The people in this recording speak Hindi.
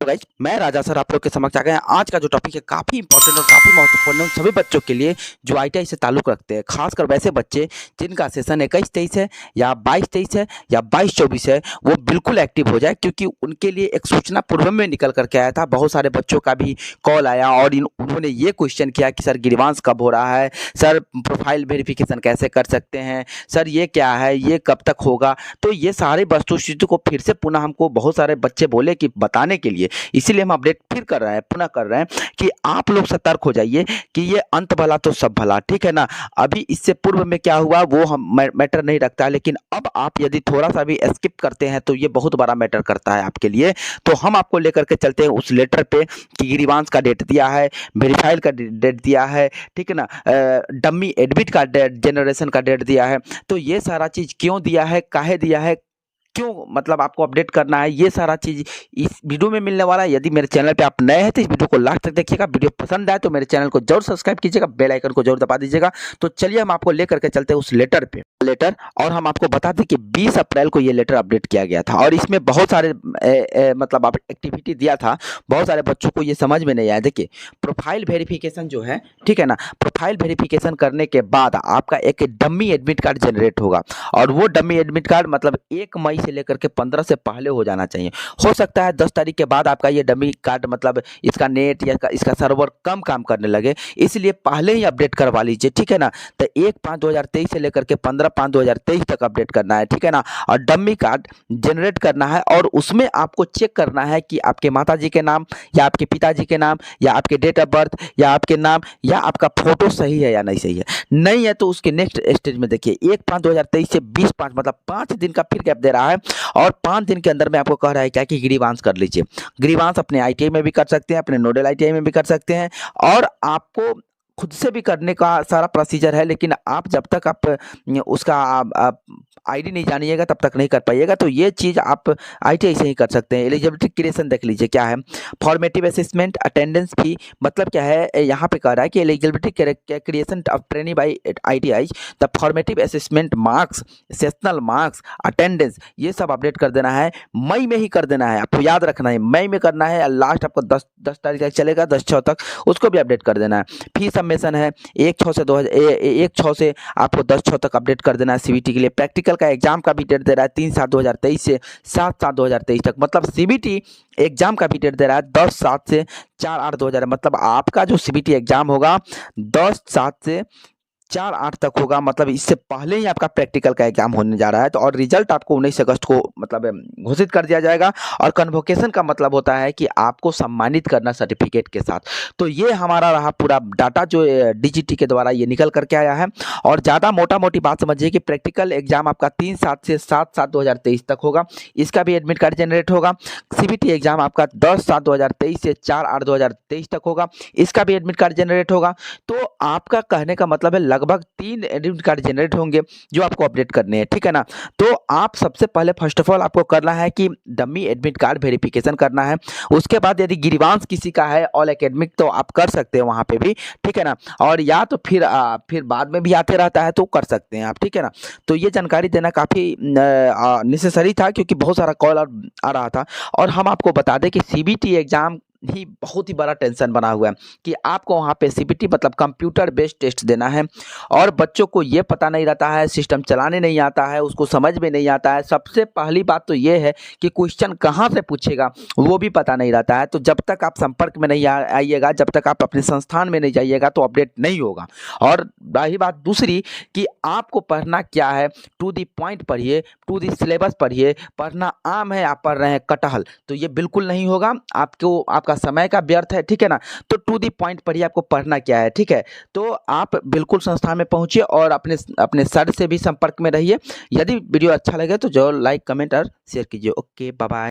तो गाइस मैं राजा सर आप लोग के समक्ष आ गए हैं। आज का जो टॉपिक है काफ़ी इंपॉर्टेंट और काफ़ी महत्वपूर्ण है उन सभी बच्चों के लिए जो आईटीआई से ताल्लुक़ रखते हैं, खासकर वैसे बच्चे जिनका सेशन 21-23 है या 22-23 है या 22-24 है, वो बिल्कुल एक्टिव हो जाए क्योंकि उनके लिए एक सूचना पूर्व में निकल करके आया था। बहुत सारे बच्चों का भी कॉल आया और उन्होंने ये क्वेश्चन किया कि सर गिरवांश कब हो रहा है, सर प्रोफाइल वेरिफिकेशन कैसे कर सकते हैं, सर ये क्या है, ये कब तक होगा। तो ये सारे वस्तुस्थिति को फिर से पुनः हमको बहुत सारे बच्चे बोले कि बताने के लिए, इसीलिए हम अपडेट फिर कर रहे हैं, पुनः कर रहे हैं कि आप लोग सतर्क हो जाइए कि ये अंत भला तो सब भला, ठीक है ना। अभी इससे पूर्व में क्या हुआ वो हम मैटर नहीं रखता है, लेकिन अब आप यदि थोड़ा सा भी स्किप करते हैं तो ये बहुत बड़ा मैटर करता है आपके लिए। तो हम आपको लेकर के चलते हैं उस लेटर पे कि गिरीवांश का डेट दिया है, वेरीफाइल का डेट दिया है, ठीक है ना, डम्मी एडमिट का डेट, जनरेशन का डेट दिया है। तो ये सारा चीज़ क्यों दिया है, काहे दिया है, क्यों मतलब आपको अपडेट करना है, ये सारा चीज़ इस वीडियो में मिलने वाला है। यदि मेरे चैनल पे आप नए हैं तो इस वीडियो को लास्ट तक देखिएगा। वीडियो पसंद आए तो मेरे चैनल को जरूर सब्सक्राइब कीजिएगा, बेल आइकन को जरूर दबा दीजिएगा। तो चलिए हम आपको लेकर के चलते हैं उस लेटर और हम आपको बता दें कि 20 अप्रैल को ये लेटर अपडेट किया गया था और इसमें बहुत सारे मतलब एक्टिविटी दिया था। बहुत सारे बच्चों को ये समझ में नहीं आया। देखिए प्रोफाइल वेरिफिकेशन जो है, ठीक है ना, प्रोफाइल वेरिफिकेशन करने के बाद आपका एक डम्मी एडमिट कार्ड जनरेट होगा और वो डम्मी एडमिट कार्ड मतलब 1 मई से लेकर के 15 से पहले हो जाना चाहिए। हो सकता है 10 तारीख के बाद आपका ये डमी कार्ड मतलब इसका नेट या इसका सर्वर कम काम करने लगे, इसलिए पहले ही अपडेट करवा लीजिए, ठीक है ना। तो 1/5/2023 से लेकर के 15/5/2023 तक अपडेट करना है, ठीक है ना। और डमी कार्ड जनरेट करना है और उसमें आपको चेक करना है कि आपके माताजी के नाम या आपके पिताजी के नाम या आपके डेट ऑफ बर्थ या आपके नाम या आपका फोटो सही है या नहीं सही है। नहीं है तो उसके नेक्स्ट स्टेज में देखिए 1/5/2023 से 20/5 मतलब 5 दिन का फिर गैप दे रहा है और 5 दिन के अंदर में आपको कह रहा है क्या कि गिरीवांश कर लीजिए। गिरीवांश अपने आईटीआई में भी कर सकते हैं, अपने नोडल आईटीआई में भी कर सकते हैं और आपको खुद से भी करने का सारा प्रोसीजर है, लेकिन आप जब तक आप उसका आप आईडी नहीं जानिएगा तब तक नहीं कर पाइएगा। तो ये चीज़ आप आईटीआई से ही कर सकते हैं। एलिजिबिलिटी क्रिएशन देख लीजिए क्या है, फॉर्मेटिव असेसमेंट, अटेंडेंस फी, मतलब क्या है यहाँ पे कह रहा है कि eligibility creation of training by ITI, the formative assessment marks, sessional marks, attendance, ये सब अपडेट कर देना है। मई में ही कर देना है, आपको याद रखना है मई में करना है। लास्ट आपको 10 तारीख तक चलेगा, 10/6 तक, उसको भी अपडेट कर देना है। फी सबमिशन है 1/6 से आपको 10/6 तक अपडेट कर देना है सीबीटी के लिए। प्रैक्टिकल का एग्जाम का भी डेट दे रहा है 3/7/2023 से 7/7/2023 तक, मतलब सीबीटी एग्जाम का भी डेट दे रहा है 10/7 से 4/8/2000, मतलब आपका जो सीबीटी एग्जाम होगा 10/7 से 4/8 तक होगा, मतलब इससे पहले ही आपका प्रैक्टिकल का एग्जाम होने जा रहा है। तो और रिजल्ट आपको 19 अगस्त को मतलब घोषित कर दिया जाएगा और कन्वोकेशन का मतलब होता है कि आपको सम्मानित करना सर्टिफिकेट के साथ। तो ये हमारा रहा पूरा डाटा जो डीजीटी के द्वारा ये निकल करके आया है। और ज़्यादा मोटा मोटी बात समझिए कि प्रैक्टिकल एग्जाम आपका 3/7 से 7/7/2023 तक होगा, इसका भी एडमिट कार्ड जनरेट होगा। सीबीटी एग्जाम आपका 10/7/2023 से 4/8/2023 तक होगा, इसका भी एडमिट कार्ड जनरेट होगा। तो आपका कहने का मतलब है लगभग 3 एडमिट कार्ड जनरेट होंगे जो आपको अपडेट करने हैं, ठीक है ना। तो आप सबसे पहले फर्स्ट ऑफ ऑल आपको करना है कि डमी एडमिट कार्ड वेरिफिकेशन करना है। उसके बाद यदि गिरीवांश किसी का है ऑल एकेडमिक तो आप कर सकते हैं वहाँ पे भी, ठीक है ना। और या तो फिर बाद में भी आते रहता है तो कर सकते हैं आप, ठीक है ना। तो ये जानकारी देना काफ़ी नेसेसरी था क्योंकि बहुत सारा कॉल आ रहा था। और हम आपको बता दें कि सीबीटी एग्जाम ही बहुत ही बड़ा टेंशन बना हुआ है कि आपको वहाँ पे सीबीटी मतलब कंप्यूटर बेस्ड टेस्ट देना है और बच्चों को ये पता नहीं रहता है, सिस्टम चलाने नहीं आता है, उसको समझ में नहीं आता है। सबसे पहली बात तो ये है कि क्वेश्चन कहाँ से पूछेगा वो भी पता नहीं रहता है। तो जब तक आप संपर्क में नहीं आइएगा, जब तक आप अपने संस्थान में नहीं जाइएगा तो अपडेट नहीं होगा। और रही बात दूसरी कि आपको पढ़ना क्या है, टू दी पॉइंट पढ़िए, टू दी सिलेबस पढ़िए। पढ़ना आम है, आप पढ़ रहे हैं कटहल, तो ये बिल्कुल नहीं होगा। आपका समय का व्यर्थ है, ठीक है ना। तो टू दी पॉइंट पढ़िए, आपको पढ़ना क्या है, ठीक है। तो आप बिल्कुल संस्थान में पहुंचिए और अपने सर से भी संपर्क में रहिए। यदि वीडियो अच्छा लगे तो जरूर लाइक, कमेंट और शेयर कीजिए। Okay, bye bye.